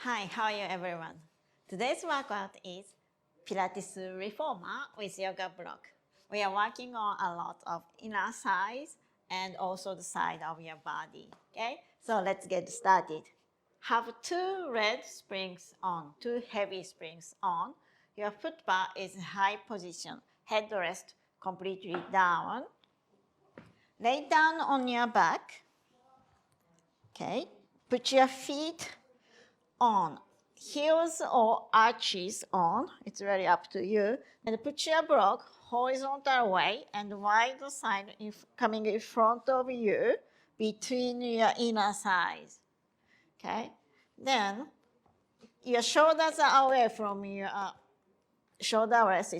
Hi, how are you everyone? Today's workout is Pilates Reformer with yoga block. We are working on a lot of inner thighs and also the side of your body. Okay, so let's get started. Have two red springs on, two heavy springs on. Your foot bar is in high position, headrest completely down. Lay down on your back. Okay, put your feet on, heels or arches on, it's really up to you, and put your block horizontal way and wide side coming in front of you between your inner thighs. Okay, then your shoulders are away from your shoulder rest.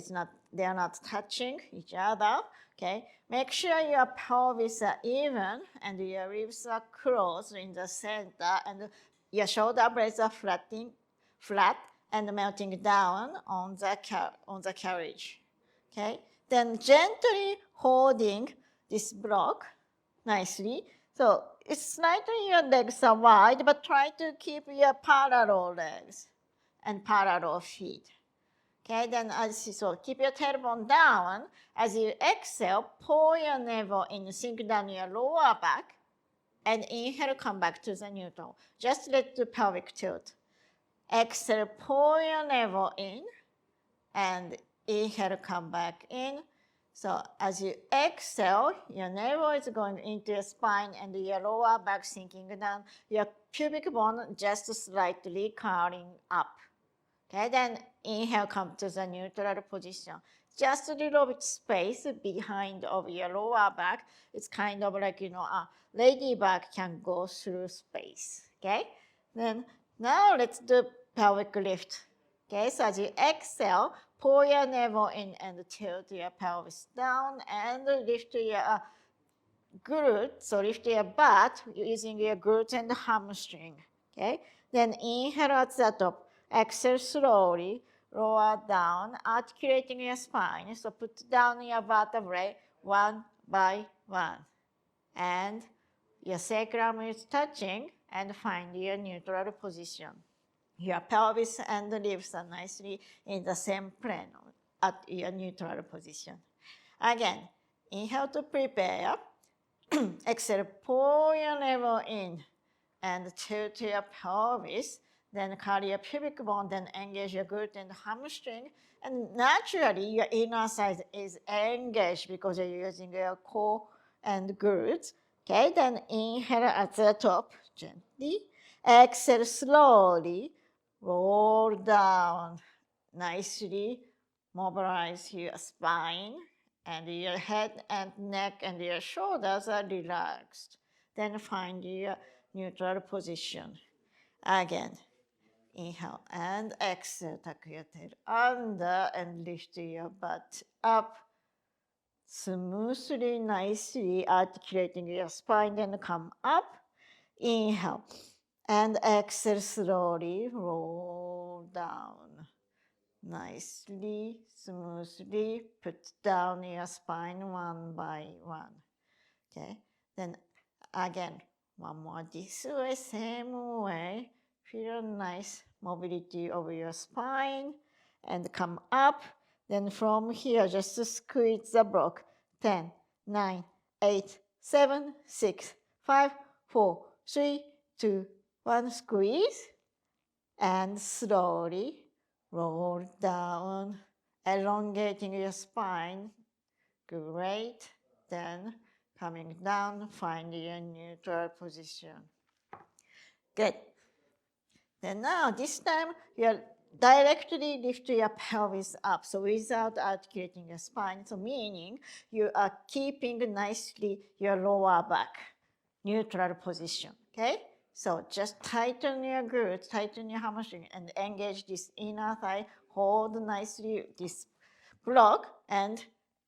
They are not touching each other. Okay, make sure your pelvis are even and your ribs are close in the center, and your shoulder blades are flat and melting down on the carriage. Okay, then gently holding this block nicely. So it's slightly your legs are wide, but try to keep your parallel legs and parallel feet. Okay, then so keep your tailbone down. As you exhale, pull your navel in, sink down your lower back, and inhale, come back to the neutral. Just let the pelvic tilt. Exhale, pull your navel in, and inhale, come back in. So as you exhale, your navel is going into your spine and your lower back sinking down. Your pubic bone just slightly curling up. Okay, then inhale, come to the neutral position. Just a little bit space behind of your lower back. It's kind of like, a ladybug can go through space. Okay, then now let's do pelvic lift. Okay, so as you exhale, pull your navel in and tilt your pelvis down and lift your glute. So lift your butt using your glute and hamstring. Okay, then inhale at the top. Exhale slowly, lower down, articulating your spine. So put down your vertebrae one by one. And your sacrum is touching and find your neutral position. Your pelvis and the ribs are nicely in the same plane at your neutral position. Again, inhale to prepare. Exhale, pull your navel in and tilt your pelvis. Then carry your pubic bone, then engage your glute and hamstring. And naturally, your inner thigh is engaged because you're using your core and glutes. Okay, then inhale at the top gently. Exhale slowly. Roll down nicely. Mobilize your spine, and your head and neck and your shoulders are relaxed. Then find your neutral position. Again, inhale and exhale. Tuck your tail under and lift your butt up. Smoothly, nicely articulating your spine, then come up. Inhale and exhale slowly, roll down. Nicely, smoothly put down your spine one by one. Okay, then again, one more this way, same way. Feel nice mobility over your spine and come up. Then from here, just squeeze the block. 10, 9, 8, 7, 6, 5, 4, 3, 2, 1. Squeeze and slowly roll down, elongating your spine. Great. Then coming down, find your neutral position. Good. Then now, this time, you're directly lift your pelvis up, so without articulating your spine. So meaning you are keeping nicely your lower back, neutral position, okay? So just tighten your glutes, tighten your hamstring, and engage this inner thigh. Hold nicely this block and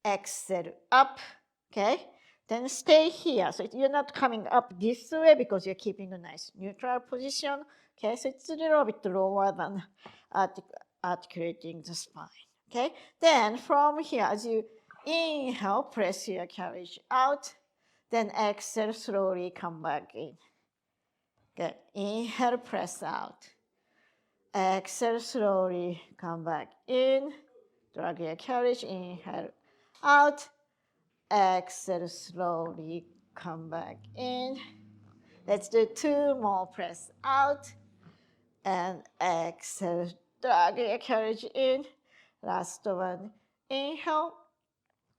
exhale up, okay? Then stay here. So you're not coming up this way because you're keeping a nice neutral position. Okay, so it's a little bit lower than articulating the spine. Okay, then from here, as you inhale, press your carriage out. Then exhale, slowly come back in. Good. Inhale, press out. Exhale, slowly come back in. Drag your carriage, inhale, out. Exhale, slowly come back in. Let's do 2 more, press out. And exhale, drag your carriage in. Last one, inhale.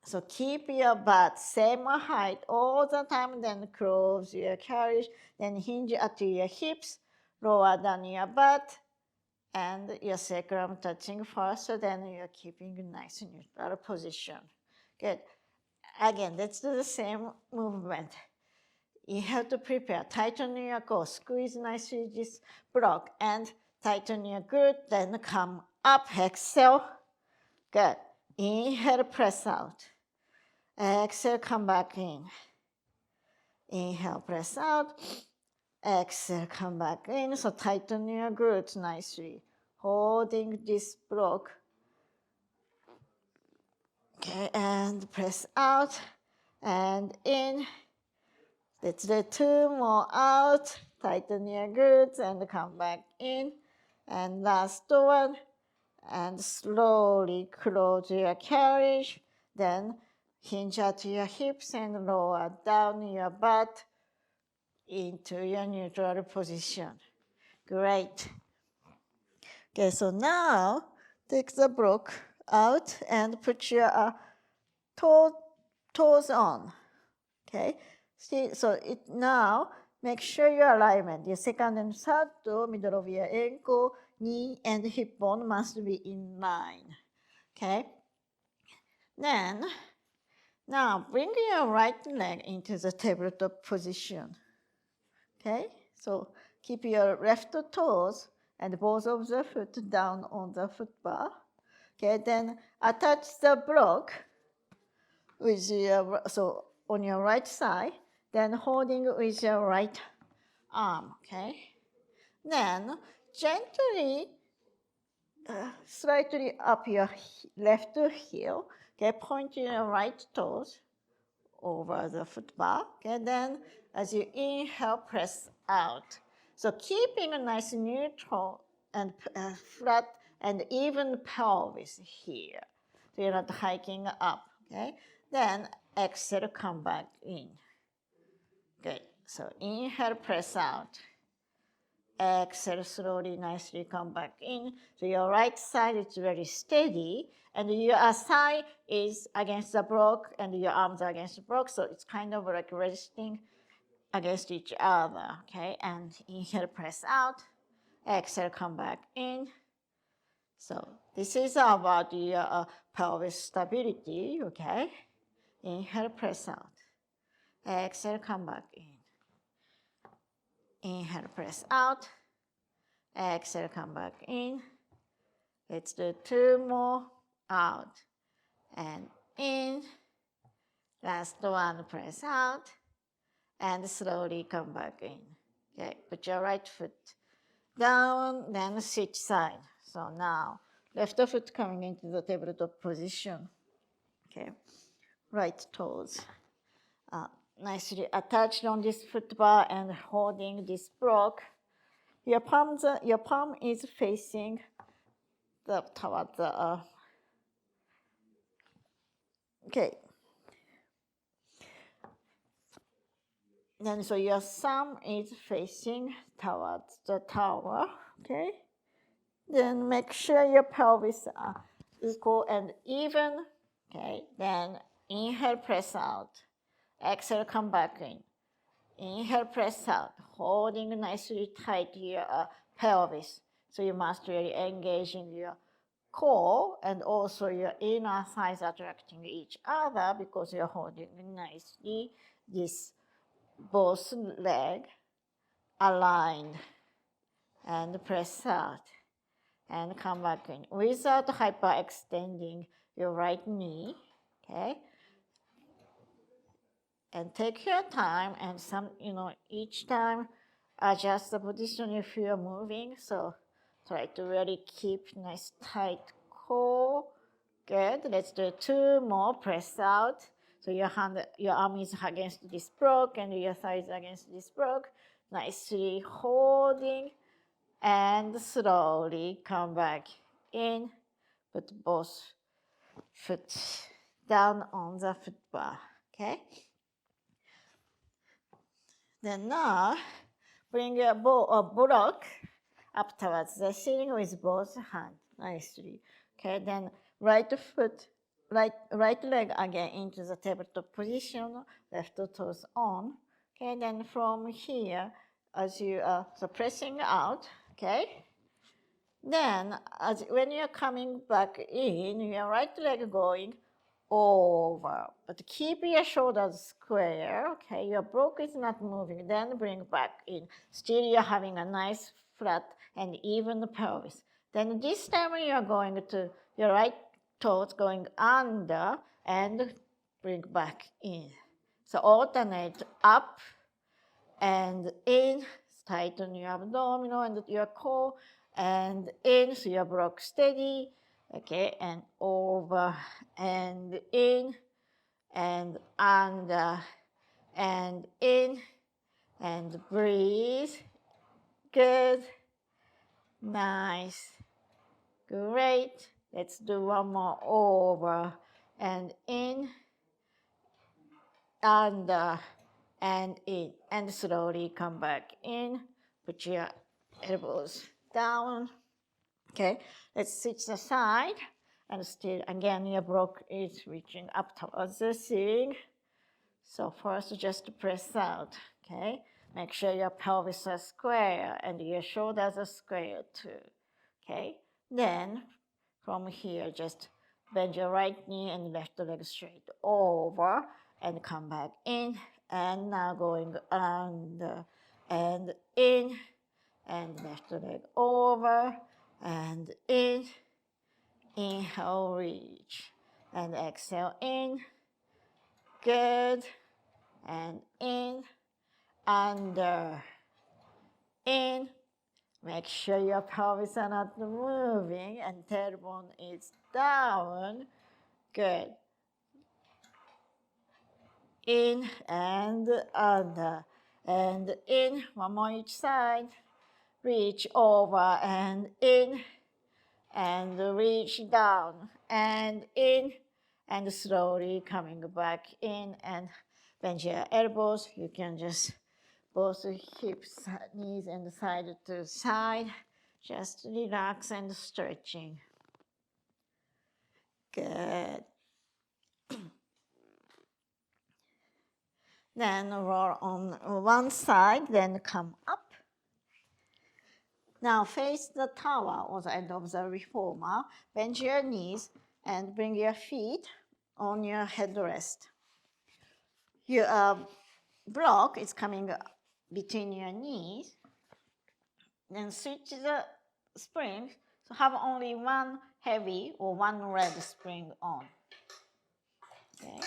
So keep your butt same height all the time, then close your carriage, then hinge at your hips, lower down your butt, and your sacrum touching first, so then you're keeping a nice neutral position. Good. Again, let's do the same movement. You have to prepare, tighten your core, squeeze nicely this block, and tighten your glute, then come up, exhale. Good. Inhale, press out. Exhale, come back in. Inhale, press out. Exhale, come back in. So tighten your glutes nicely. Holding this block. Okay, and press out and in. Let's do 2 more out. Tighten your glutes and come back in. And last one. And slowly close your carriage. Then hinge at your hips and lower down your butt into your neutral position. Great. Okay, so now take the block out and put your toes on. Okay, see, so it now make sure your alignment, your second and third toe, middle of your ankle, knee, and hip bone must be in line. Okay, then now bring your right leg into the tabletop position. Okay, so keep your left toes and both of the foot down on the foot bar. Okay, then attach the block with your, so on your right side, then holding with your right arm, okay? Then gently, slightly up your left heel, okay? Point your right toes over the foot bar, okay? Then as you inhale, press out. So keeping a nice neutral and flat and even pelvis here. So you're not hiking up, okay? Then exhale, come back in. Good. So inhale, press out. Exhale, slowly, nicely come back in. So your right side is very steady, and your side is against the block, and your arms are against the block. So it's kind of like resting against each other, okay? And inhale, press out. Exhale, come back in. So this is about your pelvis stability, okay? Inhale, press out. Exhale, come back in. Inhale, press out. Exhale, come back in. Let's do 2 more. Out and in. Last one, press out. And slowly come back in. Okay, put your right foot down, then switch side. So now, left foot coming into the tabletop position. Okay, right toes nicely attached on this foot bar and holding this block. Your palm is facing toward the okay. Then so your thumb is facing towards the tower. Okay. Then make sure your pelvis are equal and even. Okay. Then inhale, press out. Exhale, come back in. Inhale, press out, holding nicely tight your pelvis. So you must really engage in your core and also your inner thighs attracting each other because you're holding nicely this both leg aligned and press out and come back in without hyperextending your right knee, okay? And take your time and each time adjust the position if you're moving. So try to really keep nice tight core. Good. Let's do 2 more. Press out. So your arm is against this block and your thigh is against this block. Nicely holding and slowly come back in. Put both foot down on the foot bar, okay? Then now, bring your block up towards the ceiling with both hands, nicely. Okay, then right foot, right leg again into the tabletop position, left toes on. Okay, then from here, as you are pressing out, okay, then when you're coming back in, your right leg going over, but keep your shoulders square, okay? Your block is not moving, then bring back in. Still you're having a nice flat and even pelvis. Then this time you're going to, your right toes going under and bring back in. So alternate up and in, tighten your abdominal and your core, and in, so your block steady, okay, and over and in, and under, and in, and breathe. Good, nice, great. Let's do one more, over and in, under, and in, and slowly come back in. Put your elbows down. Okay, let's switch the side, and still again your block is reaching up towards the ceiling. So first just press out, okay? Make sure your pelvis is square and your shoulders are square too, okay? Then from here just bend your right knee and left leg straight over and come back in, and now going under and in, and left leg over and in. Inhale, reach, and exhale in. Good. And in, under, in. Make sure your pelvis are not moving and tailbone is down. Good. In and under and in. One more each side. Reach over and in, and reach down and in, and slowly coming back in, and bend your elbows. You can just both hips, knees, and side to side. Just relax and stretching. Good. Then roll on one side, then come up. Now face the tower or the end of the reformer. Bend your knees and bring your feet on your headrest. Your block is coming between your knees. Then switch the spring. So have only one heavy or one red spring on. Okay.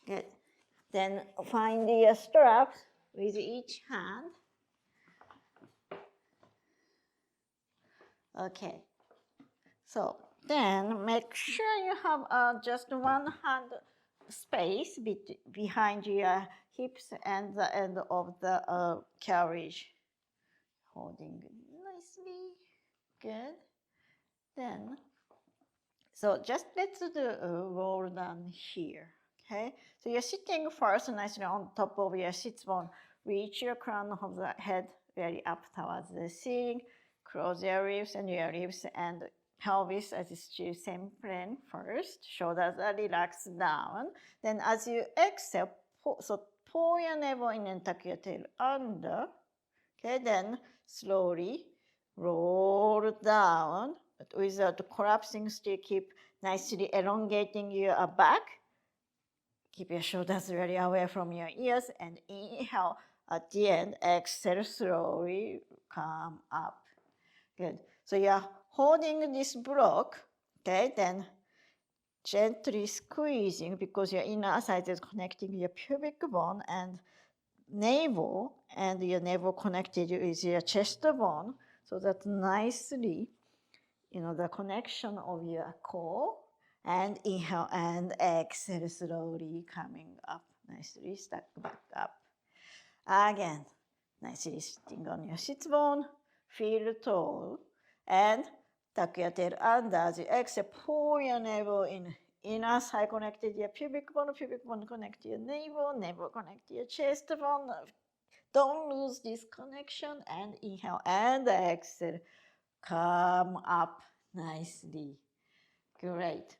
Good. Then find your straps with each hand. Okay. So then make sure you have just one hand space behind your hips and the end of the carriage. Holding nicely. Good. Then, so just let's do a roll down here. Okay. So you're sitting first nicely on top of your sit bone. Reach your crown of the head very up towards the ceiling. Close your ribs and pelvis as it's still same plane first. Shoulders are relaxed down. Then as you exhale, pull your navel in and tuck your tail under. Okay, then slowly roll down, but without collapsing, still keep nicely elongating your back. Keep your shoulders really away from your ears, and inhale at the end. Exhale, slowly come up. Good. So you're holding this block, okay, then gently squeezing because your inner side is connecting your pubic bone and navel, and your navel connected with your chest bone, so that nicely, the connection of your core, and inhale and exhale, slowly coming up, nicely, stack back up. Again, Nicely sitting on your sit bone. Feel tall. And tuck your tail under. As you exhale, pull your navel in. Inner side connect to your pubic bone connect to your navel connect to your chest bone. Don't lose this connection. And inhale and exhale. Come up nicely. Great.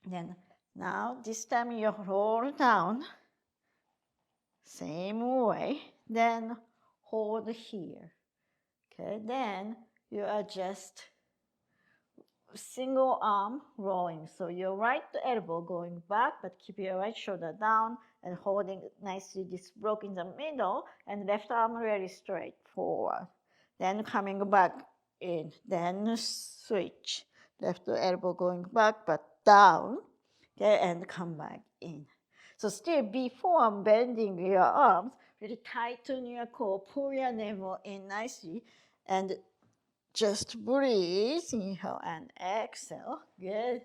Then now this time you roll down. Same way. Then hold here. Okay, then you adjust single arm rolling. So your right elbow going back, but keep your right shoulder down and holding nicely this block in the middle, and left arm really straight forward. Then coming back in, then switch. Left elbow going back, but down, okay, and come back in. So still before bending your arms, really tighten your core, pull your navel in nicely, and just breathe, inhale and exhale. Good.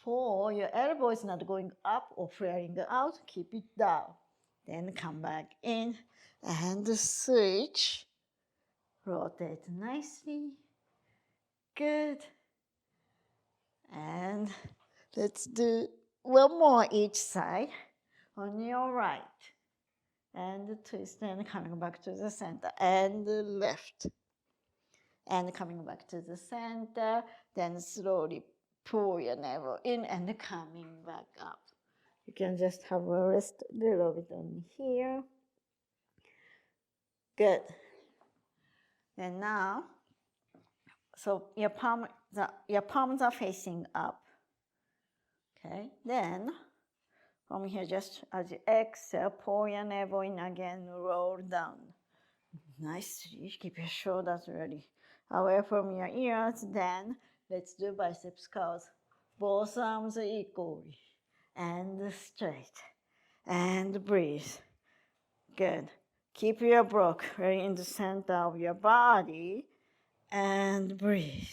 Pull, your elbow is not going up or flaring out, keep it down. Then come back in and switch. Rotate nicely. Good. And let's do one more each side on your right. And twist and coming back to the center and left. And coming back to the center, then slowly pull your navel in and coming back up. You can just have a rest a little bit on here. Good. And now, so your palms are facing up. Okay, then from here, just as you exhale, pull your navel in again, roll down. Nicely, keep your shoulders ready. Away from your ears, then let's do biceps curls. Both arms equally. And straight. And breathe. Good. Keep your block right in the center of your body. And breathe.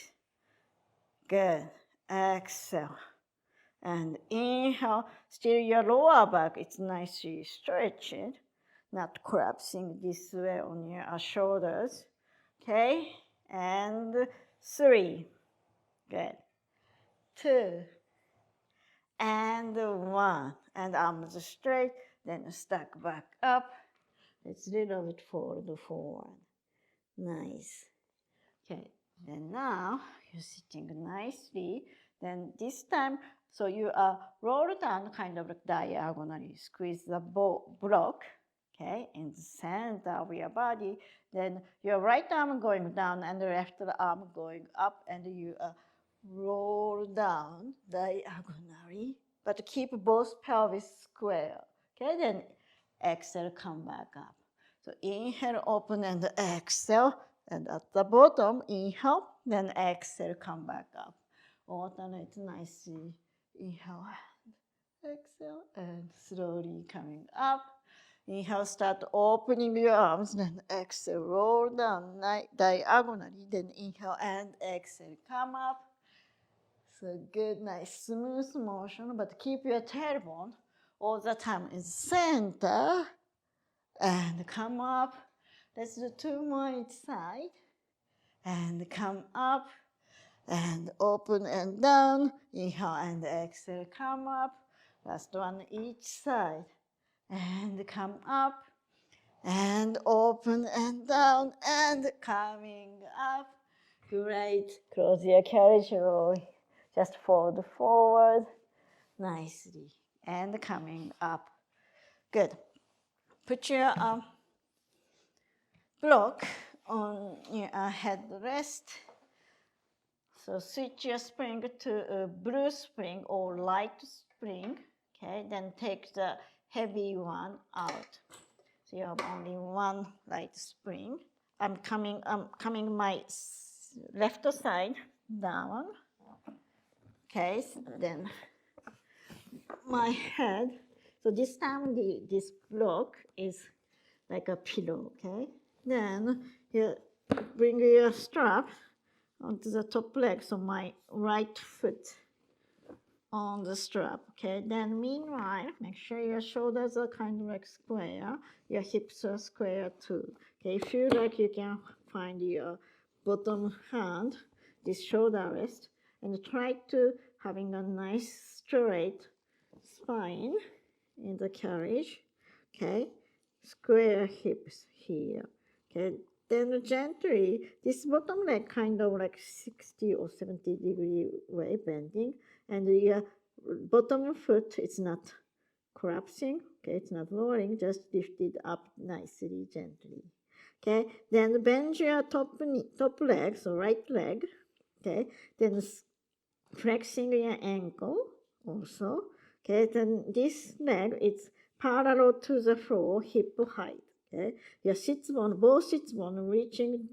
Good. Exhale. And inhale. Still your lower back, it's nicely stretched. Not collapsing this way on your shoulders. Okay, and 3. Good. 2. And 1. And arms straight, then stack back up. Let's little bit forward. Nice. Okay, then now you're sitting nicely. Then this time, so you are roll down kind of like diagonally. Squeeze the block. Okay, in the center of your body. Then your right arm going down and the left arm going up, and you roll down diagonally, but keep both pelvis square. Okay, then exhale, come back up. So inhale, open and exhale, and at the bottom, inhale, then exhale, come back up. Alternate nicely. Inhale, exhale, and slowly coming up. Inhale, start opening your arms, then exhale, roll down diagonally, then inhale and exhale, come up. So good, nice, smooth motion, but keep your tailbone all the time in center, and come up. Let's do 2 more each side, and come up, and open and down, inhale and exhale, come up. Last one each side. And come up, and open and down, and coming up. Great. Close your carriage roll. Just fold forward nicely, and coming up. Good. Put your block on your headrest. So switch your spring to a blue spring or light spring. Okay, then take the heavy one out. So you have only one light spring. I'm coming my left side down. Okay, so then my head. So this time this block is like a pillow. Okay, then you bring your strap onto the top leg. So my right foot on the strap, okay? Then meanwhile, make sure your shoulders are kind of like square, your hips are square too, okay? If you like, you can find your bottom hand, this shoulder rest, and try to having a nice straight spine in the carriage, okay? Square hips here, okay? Then gently, this bottom leg kind of like 60 or 70 degree way bending, and your bottom foot is not collapsing, okay? It's not lowering, just lifted up nicely, gently, okay? Then bend your top leg, so right leg, okay? Then flexing your ankle also, okay? Then this leg is parallel to the floor, hip height, okay? Your sit bone, both sit bone reaching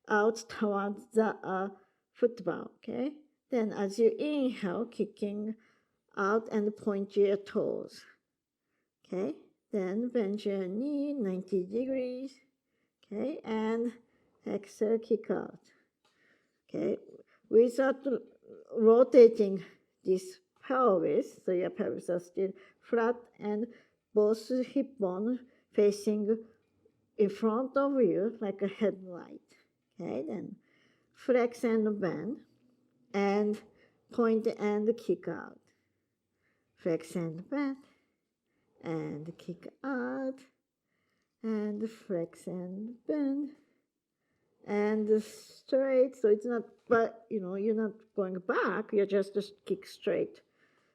out towards the footbar, okay? Then as you inhale, kicking out and point your toes, okay? Then bend your knee 90 degrees, okay? And exhale, kick out, okay? Without rotating this pelvis, so your pelvis are still flat and both hip bones facing in front of you like a headlight, okay? Then flex and bend and point and kick out. Flex and bend and kick out and flex and bend and straight. So it's not, but you're not going back, you're just kick straight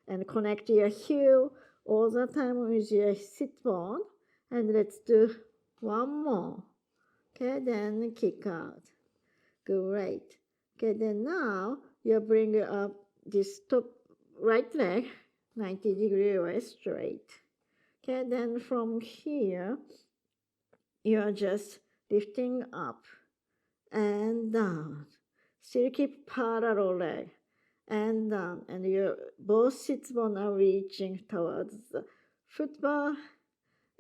and connect your heel all the time with your sit bone. And let's do one more, okay? Then kick out. Great. Okay, then now you bring up this top right leg 90 degree way straight. Okay, then from here you're just lifting up and down. Still keep parallel leg and down, and your both sit bones are reaching towards the footbar.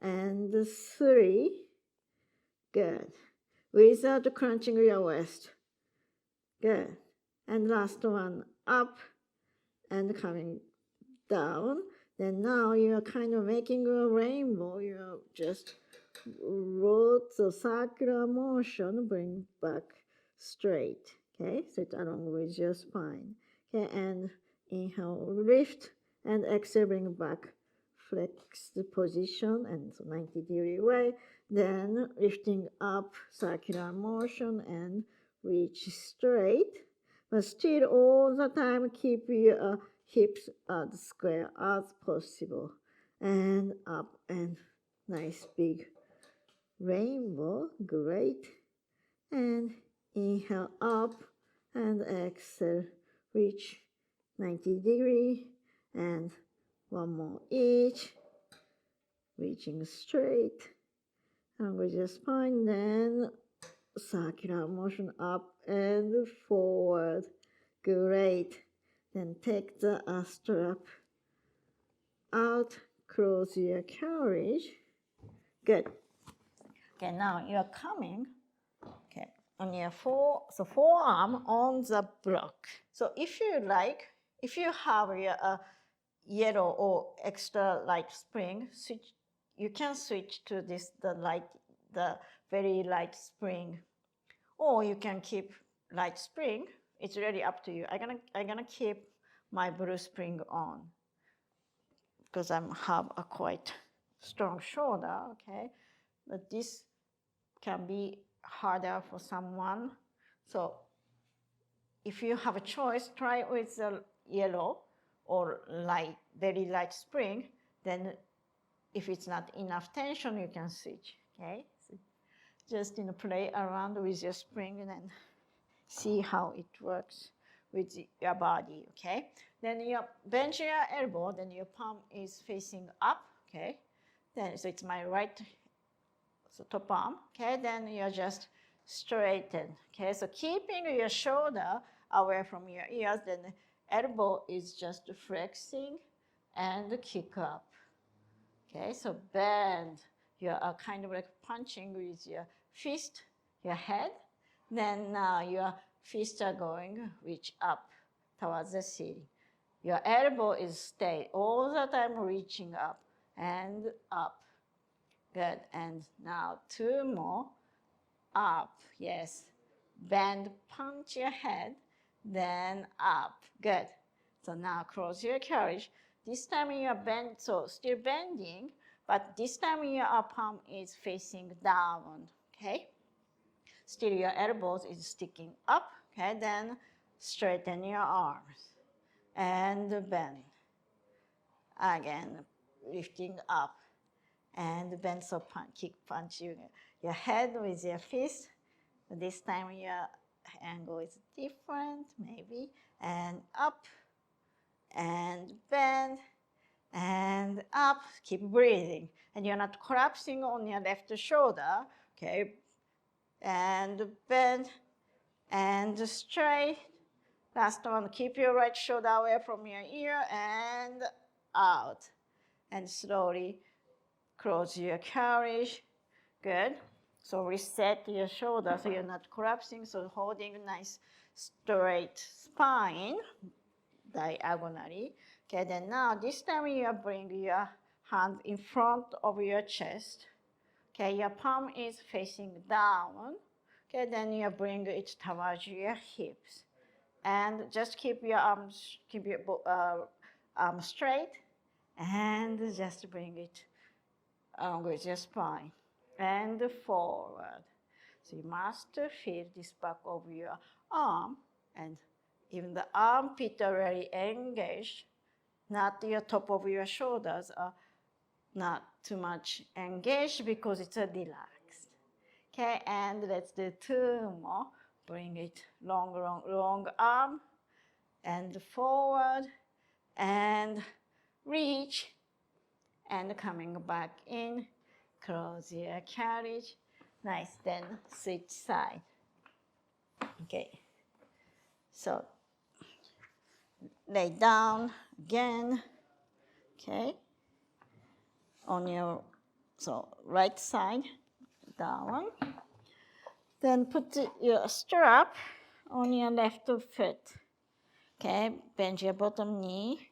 And 3, good. Without crunching your waist. Good. And last one, up and coming down. Then now you're kind of making a rainbow. You're just roll the circular motion, bring back straight. Okay, so it's along with your spine. Okay, and inhale, lift, and exhale, bring back. Flex the position and so 90 degree way. Then lifting up, circular motion, and reach straight, but still all the time keep your hips as square as possible, and up and nice big rainbow. Great. And inhale up and exhale, reach 90 degree, and one more each, reaching straight and with your spine. Then circular motion up and forward. Great. Then take the strap out, close your carriage. Good. Okay, now you're coming, okay, on your forearm on the block. So if you like, if you have your yellow or extra light spring, you can switch to this, the very light spring, or you can keep light spring. It's really up to you. I'm gonna keep my blue spring on because I have a quite strong shoulder, okay? But this can be harder for someone. So if you have a choice, try with the yellow or light, very light spring. Then if it's not enough tension, you can switch, okay? So just play around with your spring and then see how it works with your body, okay? Then you bend your elbow, then your palm is facing up, okay? Then, so it's my right, so top arm, okay? Then you're just straighten, okay? So keeping your shoulder away from your ears, then elbow is just flexing and kick up, okay? So bend, you are kind of like punching with your fist, your head. Then now your fists are going reach up towards the ceiling. Your elbow is stay all the time reaching up and up. Good. And now 2 more. Up. Yes. Bend, punch your head, then up. Good. So now close your carriage. This time you are bend, so still bending, but this time your palm is facing down. Okay. Still your elbows is sticking up. Okay. Then straighten your arms and bend. Again, lifting up and bend, so kick punch your head with your fist. This time your angle is different, maybe, and up and bend and up. Keep breathing, and you're not collapsing on your left shoulder. Okay, and bend and straight. Last one, keep your right shoulder away from your ear and out. And slowly close your carriage. Good. So reset your shoulder so you're not collapsing. So holding a nice straight spine diagonally. Okay, then now this time you bring your hand in front of your chest. Okay, your palm is facing down. Okay, then you bring it towards your hips. And just keep your arms, keep your arm straight, and just bring it along with your spine and forward. So you must feel this back of your arm, and even the armpit are really engaged, not your top of your shoulders are not too much engaged because it's a relaxed. Okay, and let's do 2 more. Bring it long arm and forward and reach and coming back in. Close your carriage. Nice, then switch side. Okay, so lay down again. Okay, on your right side, down. Then put your strap on your left foot. Okay, bend your bottom knee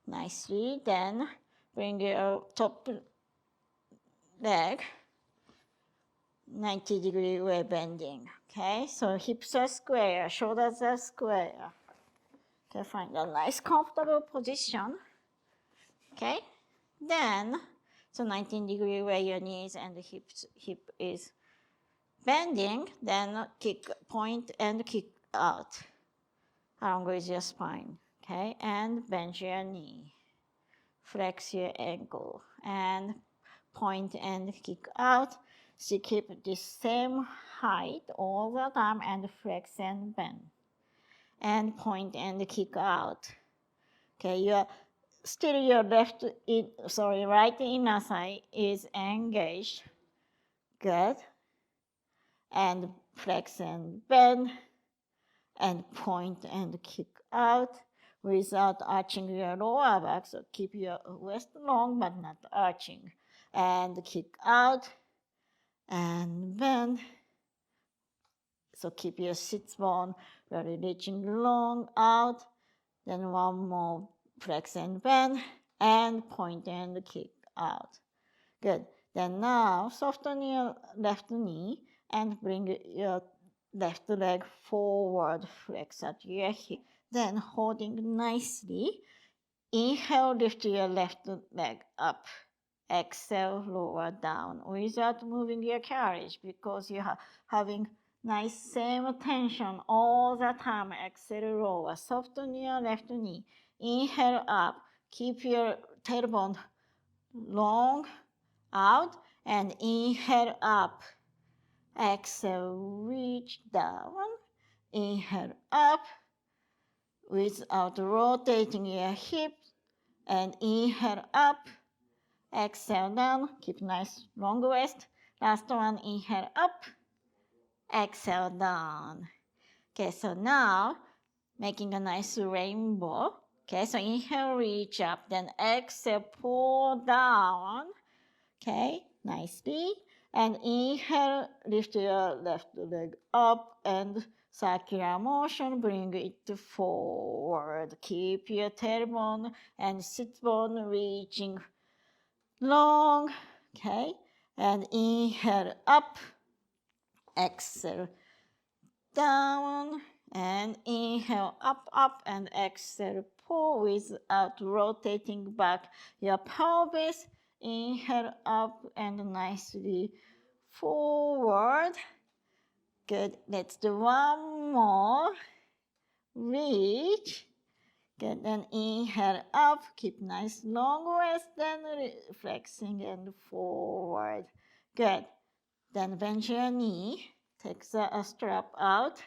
nicely. Then bring your top leg 90-degree way bending. Okay, so hips are square, shoulders are square. Okay, find a nice comfortable position. Okay, then so 19-degree way your knees and the hip is bending, then kick, point and kick out along with your spine. Okay, and bend your knee, flex your ankle, and point and kick out. So keep the same height all the time and flex and bend. And point and kick out. Okay, still your right inner thigh is engaged. Good. And flex and bend and point and kick out without arching your lower back. So keep your waist long but not arching. And kick out and bend. So keep your sit bone really reaching long out. Then one more flex and bend and point and kick out. Good. Then now soften your left knee and bring your left leg forward, flex at your hip. Then holding nicely, inhale, lift your left leg up. Exhale, lower down without moving your carriage because you are having nice same tension all the time. Exhale, lower. Soften your left knee. Inhale up. Keep your tailbone long out and inhale up. Exhale, reach down. Inhale up without rotating your hips and inhale up. Exhale down, keep nice long waist. Last one, inhale up, exhale down. Okay, so now making a nice rainbow. Okay, so inhale, reach up, then exhale, pull down. Okay, nicely. And inhale, lift your left leg up and circular motion, bring it forward. Keep your tailbone and sit bone reaching long, okay? And inhale up, exhale down, and inhale up, up, and exhale pull without rotating back your pelvis. Inhale up and nicely forward. Good. Let's do one more. Reach. Good. Then inhale up. Keep nice long waist. Then flexing and forward. Good. Then bend your knee. Take the strap out.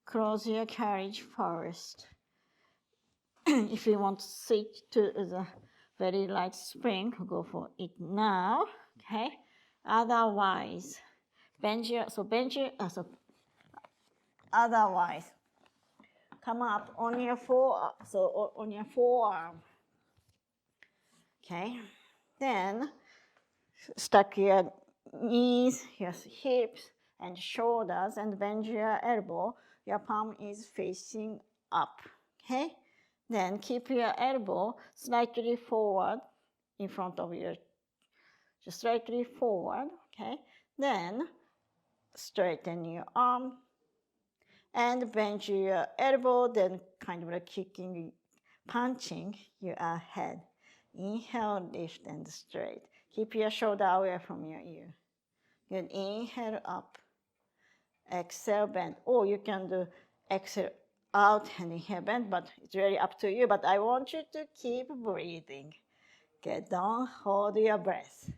Close your carriage first. If you want to switch to the very light spring, go for it now. Okay. Otherwise, otherwise, come up on your forearm. Okay. Then stack your knees, your hips, and shoulders, and bend your elbow. Your palm is facing up. Okay. Then keep your elbow slightly forward in front of you, just slightly forward, okay? Then straighten your arm and bend your elbow, then kind of like kicking, punching your head. Inhale, lift and straight. Keep your shoulder away from your ear. Good, inhale up. Exhale, bend. Or you can do exhale out and inhale, bend, but it's really up to you. But I want you to keep breathing. Good, don't hold your breath.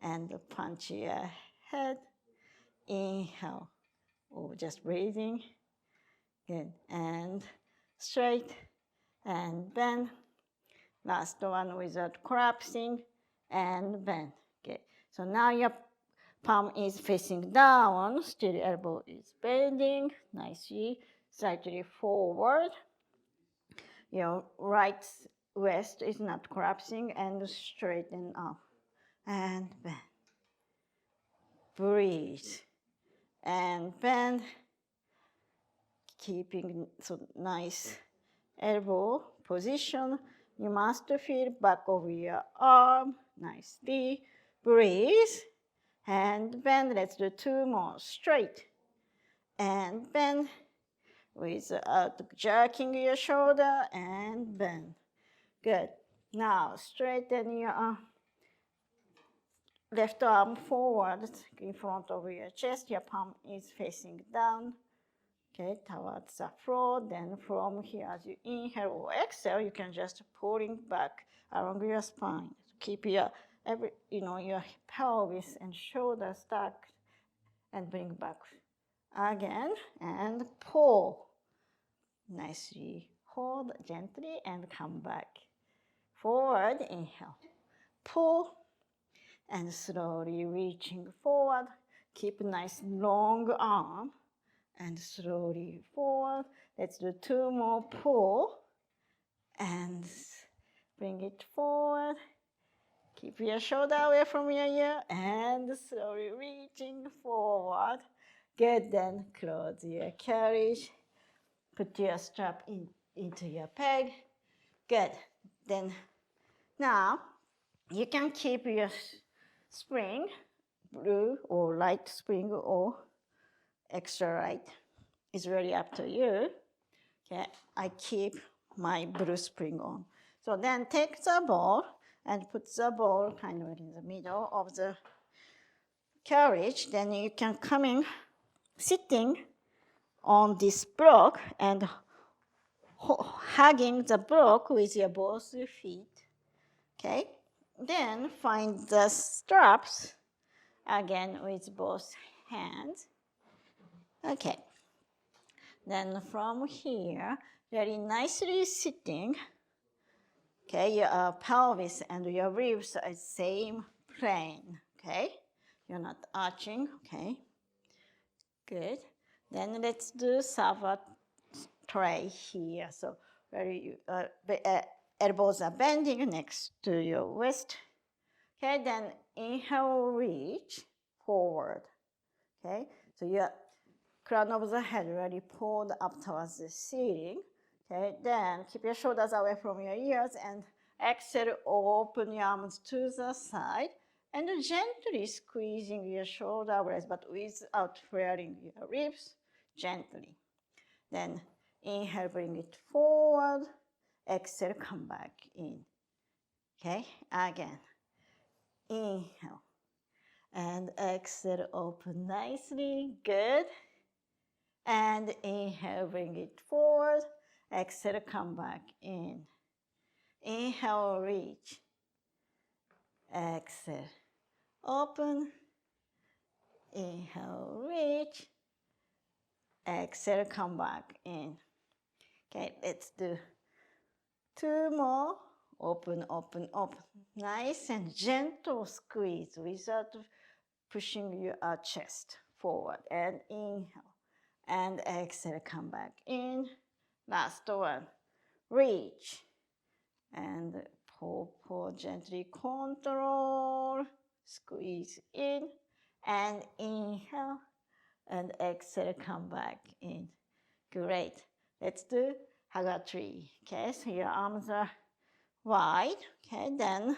And punch your head. Inhale. Oh, just breathing. Good, and straight and bend. Last one without collapsing and bend. Okay, so now your palm is facing down, still elbow is bending, nicely, slightly forward. Your right waist is not collapsing and straighten up. And bend. Breathe. And bend. Keeping so nice elbow position. You must feel back of your arm nicely. Breathe. And bend. Let's do two more. Straight. And bend. Without jerking your shoulder. And bend. Good. Now straighten your left arm forward in front of your chest. Your palm is facing down. Okay, towards the floor. Then from here, as you inhale or exhale, you can just pulling back along your spine. Keep your your pelvis and shoulder stacked, and bring back again and pull. Nicely hold gently and come back. Forward, inhale, pull, and slowly reaching forward. Keep a nice long arm. And slowly forward. Let's do two more. Pull and bring it forward. Keep your shoulder away from your ear and slowly reaching forward. Good, then close your carriage. Put your strap into your peg. Good. Then now you can keep your spring, blue or light spring or extra light. It's really up to you. Okay, I keep my blue spring on. So then take the ball and put the ball kind of in the middle of the carriage. Then you can come in sitting on this block and hugging the block with your both feet. Okay, then find the straps again with both hands. Okay, then from here, very nicely sitting. Okay, your pelvis and your ribs are same plane. Okay, you're not arching. Okay, good. Then let's do Savat tray here. So elbows are bending next to your waist. Okay, then inhale, reach. forward. Okay, so your crown of the head really pulled up towards the ceiling. Okay, then keep your shoulders away from your ears and exhale, open your arms to the side and gently squeezing your shoulder blades, but without flaring your ribs, gently. Then inhale, bring it forward. Exhale, come back in. Okay, again. Inhale. And exhale, open nicely. Good. And inhale, bring it forward. Exhale, come back in. Inhale, reach. Exhale, open. Inhale, reach. Exhale, come back in. Okay, let's do 2 more. Open, open, open. Nice and gentle squeeze without pushing your chest forward. And inhale. And exhale, come back in. Last one. Reach. And pull, gently control. Squeeze in. And inhale. And exhale, come back in. Great. Let's do hug tree. Okay, so your arms are wide. Okay, then,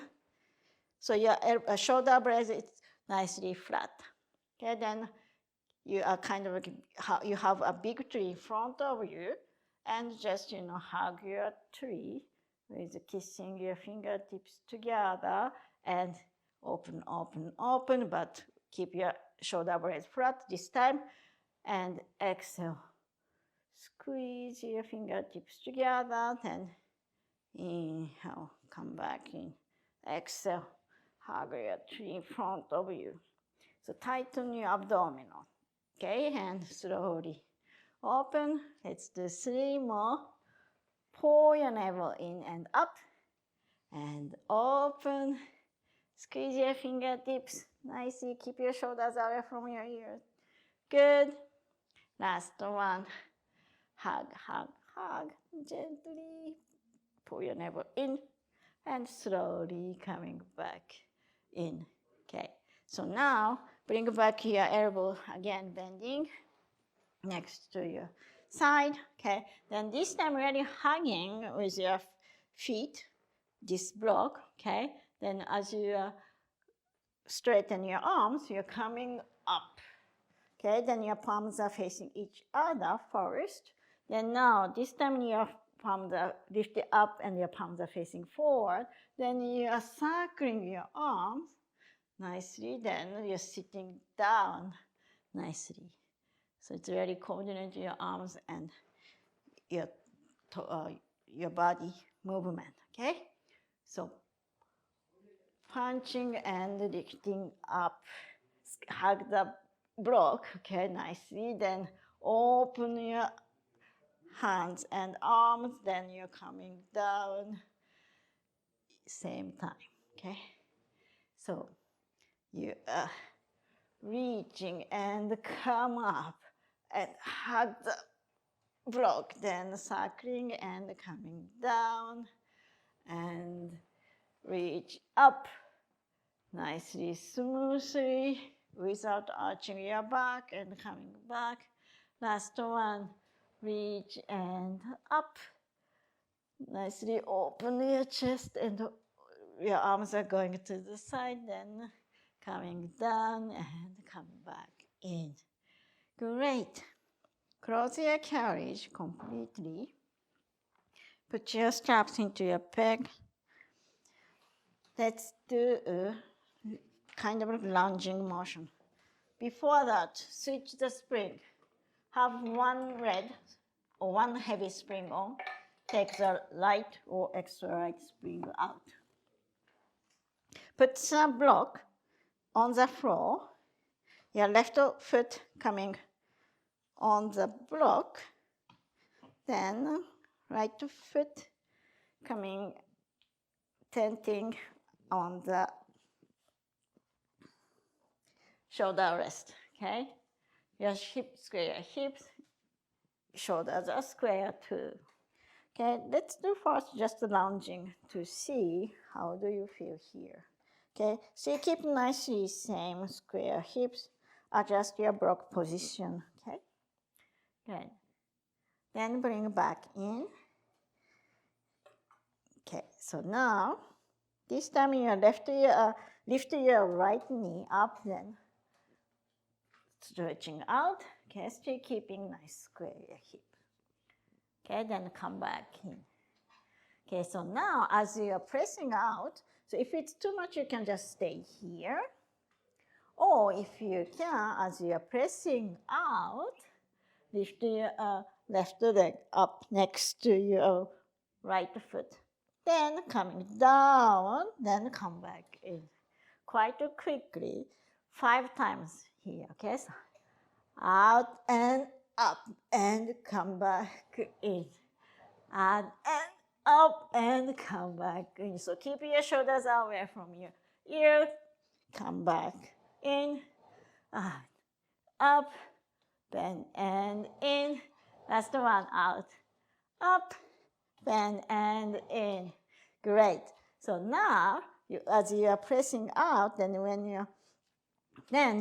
so your shoulder blades is nicely flat. Okay, then you are kind of, you have a big tree in front of you, and just, hug your tree with kissing your fingertips together and open, open, open, but keep your shoulder blades flat this time. And exhale. Squeeze your fingertips together, then inhale, come back in. Exhale, hug your tree in front of you. So tighten your abdominal. Okay, and slowly open. Let's do 3 more. Pull your navel in and up. And open. Squeeze your fingertips. Nicely keep your shoulders away from your ears. Good. Last one. Hug, hug, hug. Gently pull your navel in and slowly coming back in. Okay, so now bring back your elbow again, bending next to your side. Okay, then this time really hugging with your feet, this block. Okay, then as you straighten your arms, you're coming up. Okay, then your palms are facing each other first. Then now, this time your palms are lifted up and your palms are facing forward. Then you are circling your arms nicely. Then you're sitting down nicely. So it's really coordinating your arms and your body movement, okay? So punching and lifting up, hug the block, okay, nicely. Then open your hands and arms, then you're coming down, same time, okay? So you are reaching and come up and hug the block, then circling and coming down and reach up nicely, smoothly, without arching your back and coming back. Last one. Reach and up. Nicely open your chest and your arms are going to the side, then coming down and come back in. Great. Close your carriage completely. Put your straps into your peg. Let's do a kind of lunging motion. Before that, switch the spring. Have one red or one heavy spring on. Take the light or extra light spring out. Put some block on the floor. Your left foot coming on the block. Then right foot coming, tenting on the shoulder rest, okay? Your hips square, hips, shoulders are square too. Okay, let's do first just lunging to see how do you feel here. Okay, so you keep nicely same square hips, adjust your block position, okay? Good. Then bring back in. Okay, so now, this time you lift your right knee up, then stretching out. Okay, still keeping nice square hip. Okay, then come back in. Okay, so now as you are pressing out, so if it's too much, you can just stay here. Or if you can, as you are pressing out, lift your left leg up next to your right foot. Then coming down, then come back in. Quite quickly, 5 times here, okay? So out and up and come back in. And up and come back in. So keep your shoulders away from your ear. Come back in, up, bend and in. Last one, out, up, bend and in. Great. So now, as you are pressing out, then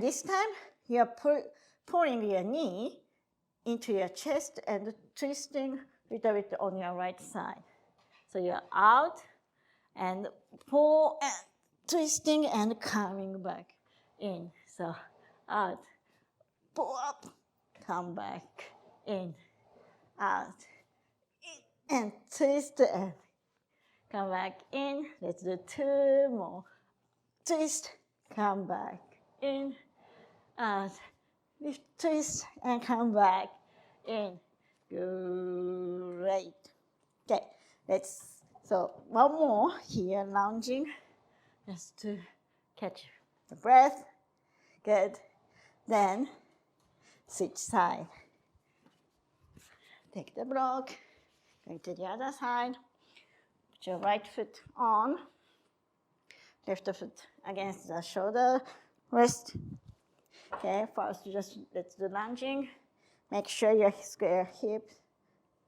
this time you are pulling your knee into your chest and twisting a little bit on your right side. So you're out and pull and twisting and coming back in. So out, pull up, come back in, out, in, and twist and come back in. Let's do 2 more. Twist, come back in, out, lift, twist, and come back in. Great. Okay, so one more here, lounging, just to catch the breath. Good. Then switch side. Take the block, going to the other side. Put your right foot on, left foot against the shoulder, wrist. Okay, first let's do lunging. Make sure you square hips,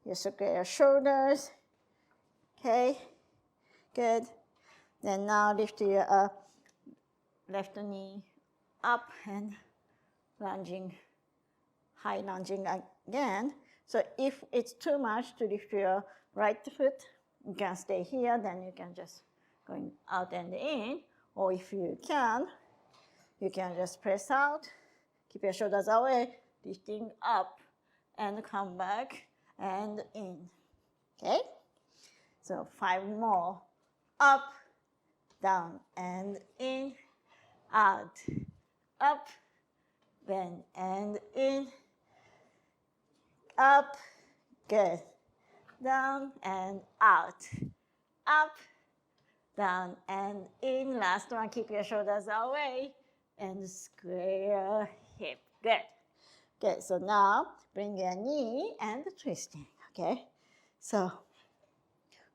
you square shoulders. Okay, good. Then now lift your left knee up and lunging, high lunging again. So if it's too much to lift your right foot, you can stay here, then you can just going out and in. Or if you can just press out, keep your shoulders away, lifting up and come back and in. Okay? So 5 more. Up, down and in, out, up, bend and in, up, good, down and out, up, down and in. Last one, keep your shoulders away and square hip. Good. Good, so now bring your knee and twisting, okay? So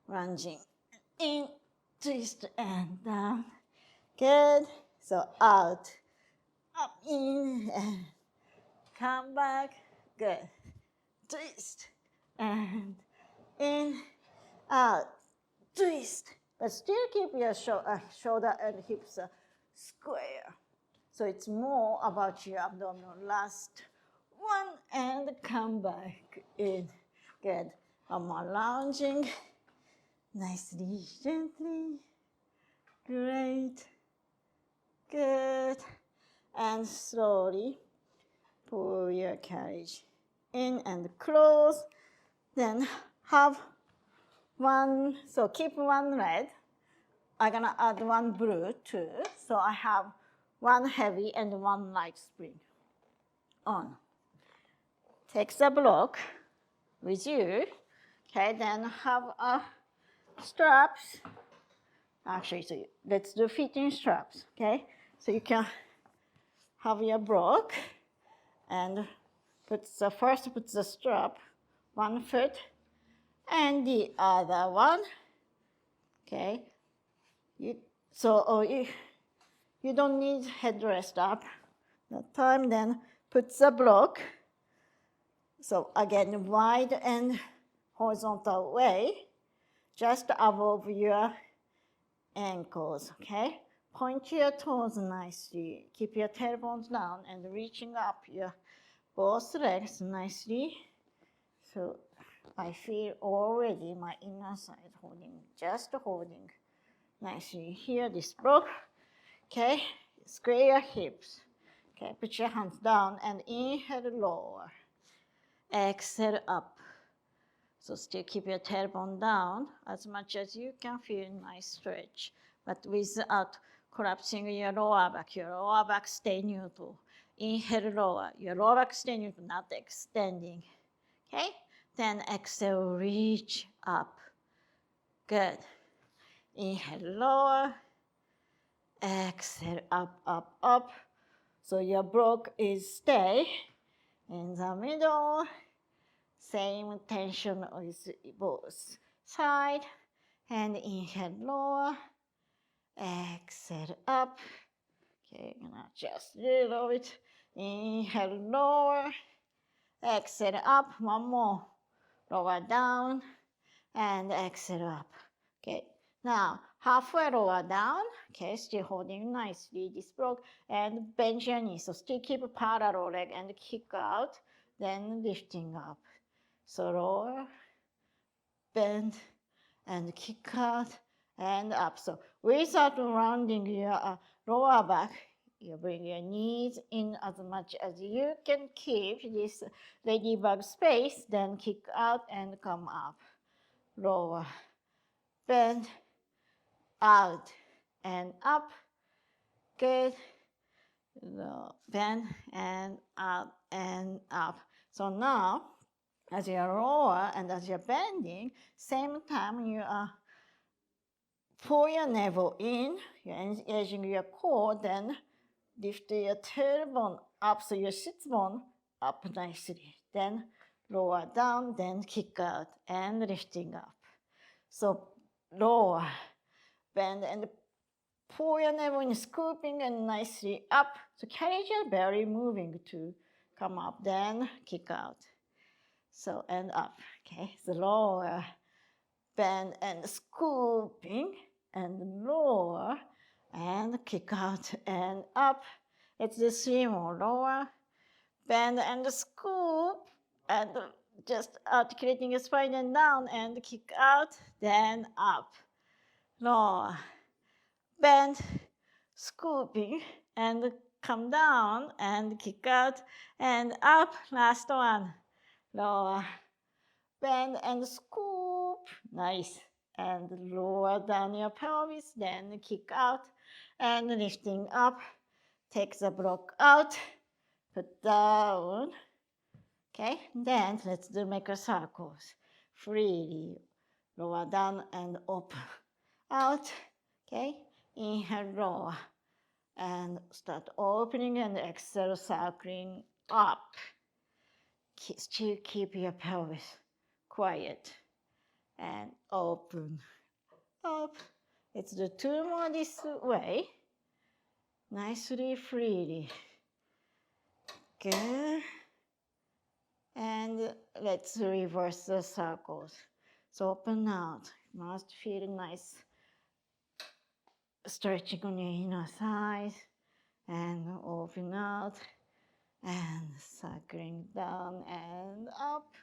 lunging in, twist and down. Good. So out, up, in, and come back. Good. Twist and in, out, twist. But still keep your shoulder and hips square. So it's more about your abdominal. Last one and come back in. Good. One more lounging. Nicely, gently. Great. Good. And slowly pull your carriage in and close. Then have one, so keep one red. I'm gonna add one blue too. So I have one heavy and one light spring on. Take the block with you. Okay, then have straps. Actually, so let's do fitting straps, okay? So you can have your block and put the strap, one foot, and the other one, okay? You don't need headrest up that time, then put the block. So again, wide and horizontal way, just above your ankles, okay? Point your toes nicely. Keep your tailbones down and reaching up your both legs nicely. So I feel already my inner side holding, just holding nicely here, this block. Okay, square your hips. Okay, put your hands down and inhale, lower. Exhale, up. So still keep your tailbone down as much as you can, feel nice stretch, but without collapsing your lower back. Your lower back stay neutral. Inhale, lower. Your lower back stay neutral, not extending. Okay? Then exhale, reach up. Good. Inhale, lower. Exhale, up, up, up. So your block is stay in the middle. Same tension with both side. And inhale, lower. Exhale, up. Okay, gonna just a little bit. Inhale, lower. Exhale, up. One more. Lower down. And exhale, up. Okay, now halfway lower down. Okay, still holding nicely this block. And bend your knees. So still keep a parallel leg and kick out. Then lifting up. So lower, bend, and kick out, and up. So without rounding your lower back, you bring your knees in as much as you can keep this ladybug space, then kick out and come up. Lower, bend, out, and up. Good. Bend, and up, and up. So now, as you're lower and as you're bending, same time you are pull your navel in, you're engaging your core, then lift your tailbone up, so your sit bone up nicely. Then lower down, then kick out and lifting up. So lower, bend and pull your navel in, scooping and nicely up. So carry your belly moving to come up, then kick out. So and up, okay? So lower, bend and scooping and lower and kick out and up. Let's do 3 more. Lower, bend and scoop and just articulating your spine and down and kick out, then up. Lower, bend, scooping and come down and kick out and up. Last one. Lower, bend and scoop. Nice. And lower down your pelvis, then kick out and lifting up. Take the block out, put down. Okay, then let's do macro circles. Freely lower down and open out. Okay, inhale, lower and start opening and exhale, circling up. Still keep your pelvis quiet and open up. Let's do 2 more this way. Nicely, freely. Good. And let's reverse the circles. So open out. Must feel nice. Stretching on your inner thighs. And open out. And circling down and up.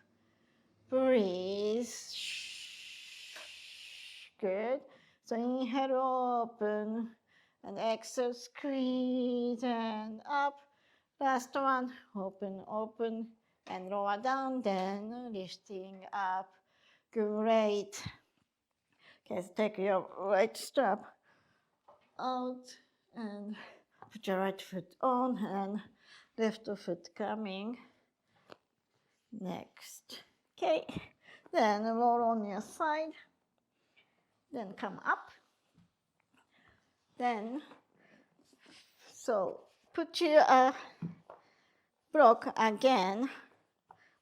Breathe. Good. So inhale, open. And exhale, squeeze and up. Last one, open, open. And lower down, then lifting up. Great. Okay, so take your right strap out and put your right foot on and left foot coming. Next. Okay, then roll on your side. Then come up. Then, so put your block again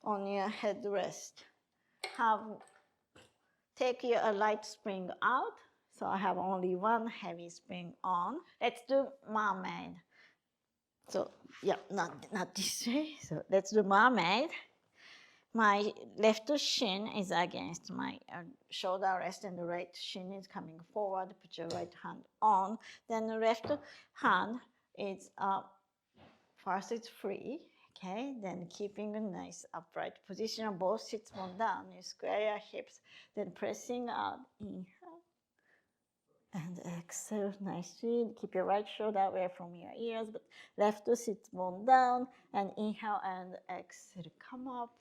on your headrest. Take your light spring out. So I have only one heavy spring on. Let's do mermaid. So yeah, not this way. So let's do mermaid. my left shin is against my shoulder rest, and the right shin is coming forward. Put your right hand on. Then the left hand is up. First it's free, okay? Then keeping a nice upright position on both sits bone down. You square your hips, then pressing out. Inhale and exhale nicely. Keep your right shoulder away from your ears, but left sit bone down. And inhale and exhale. Come up.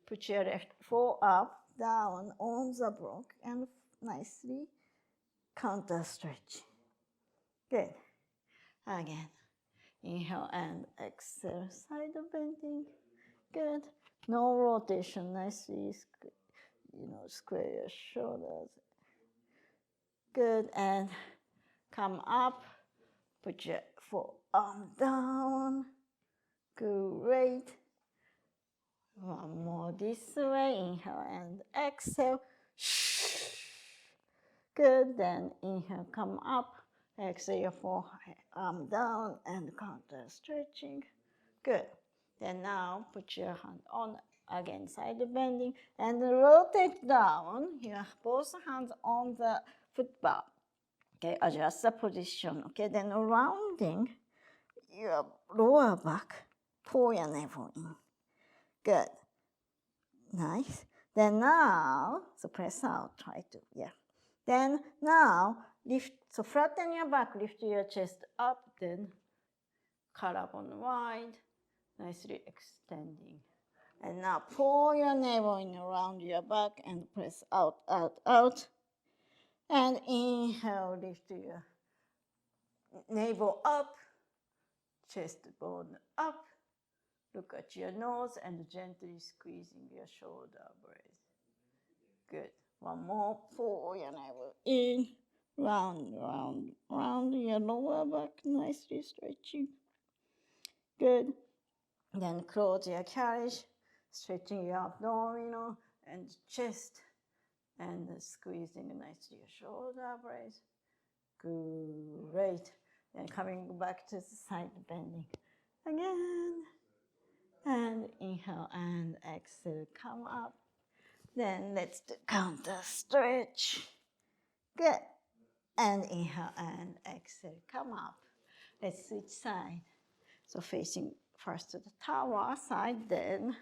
Put your left foot up, down on the block, and nicely counter stretch. Good. Again. Inhale and exhale, side bending. Good. No rotation. Nicely, square your shoulders. Good. And come up. Put your forearm down. Great. One more this way. Inhale and exhale. Good. Then inhale, come up. Exhale your forearm down and counter stretching. Good. Then now put your hand on, again side bending, and rotate down. You have both hands on the footbar. Okay, adjust the position. Okay, then rounding your lower back, pull your navel in. Good. Nice. Then now, so press out, try to, yeah. Then now, lift, so flatten your back, lift your chest up, then collarbone wide, nicely extending. And now pull your navel in around your back and press out, out, out. And inhale, lift your navel up, chest bone up. Look at your nose and gently squeezing your shoulder blades. Good. One more, pull your navel in, round, round, round your lower back, nicely stretching. Good. Then close your carriage, stretching your abdominal and chest, and squeezing nicely your shoulder blades. Great. Then coming back to the side bending again. And inhale and exhale, come up. Then let's do counter stretch. Good. And inhale and exhale, come up. Let's switch side. So facing first to the tower side, then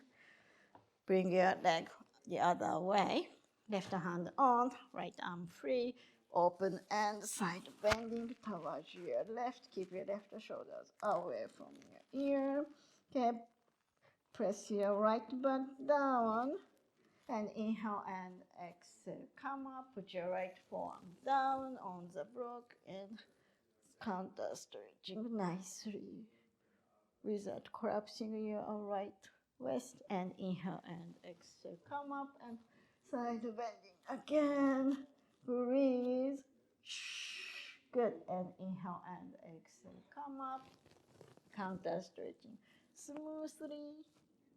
bring your leg the other way. Left hand on, right arm free, open and side bending towards your left. Keep your left shoulders away from your ear. Okay, press your right butt down. And inhale and exhale. Come up, put your right forearm down on the block and counter stretching nicely without collapsing your right waist. And inhale and exhale. Come up and side bending again. Breathe. Good. And inhale and exhale. Come up. Counter stretching smoothly.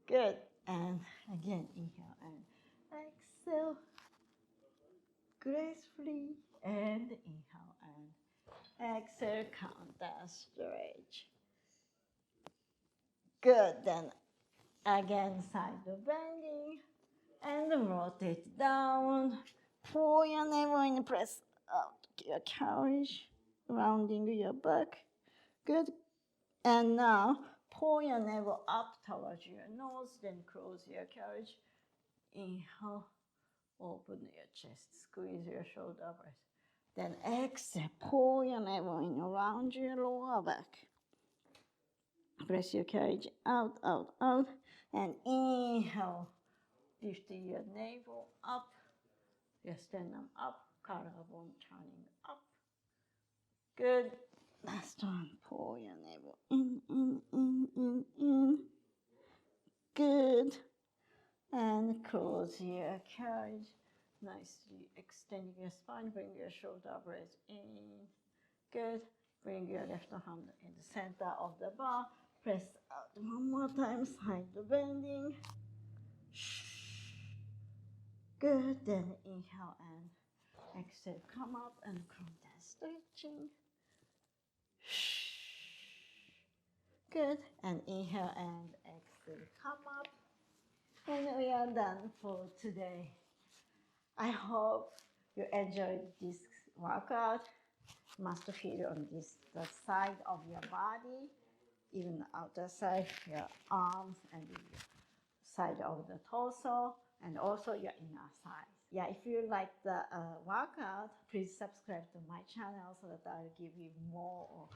Good. And again, inhale and exhale gracefully, and inhale and exhale, counter stretch. Good. Then again, side bending and rotate down. Pull your navel and press out your carriage, rounding your back. Good. And now pull your navel up towards your nose, then close your carriage. Inhale, open your chest, squeeze your shoulder blades. Then exhale, pull your navel in around your lower back. Press your carriage out, out, out. And inhale, lift your navel up, your sternum up, collarbone turning up. Good. Last one, pull your navel in, in, in, in, in. Good. And close your carriage. Nicely extending your spine, bring your shoulder blades in. Good. Bring your left hand in the center of the bar. Press out one more time, side bending. Good. Then inhale and exhale. Come up and counter stretching. Good. And inhale and exhale. Come up. And we are done for today. I hope you enjoyed this workout. Must feel on the side of your body, even the outer side, your arms and the side of the torso, and also your inner side. Yeah, if you like the workout, please subscribe to my channel so that I'll give you more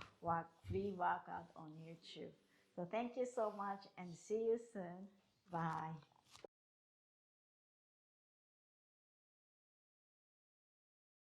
free workout on YouTube. So thank you so much and see you soon. Bye.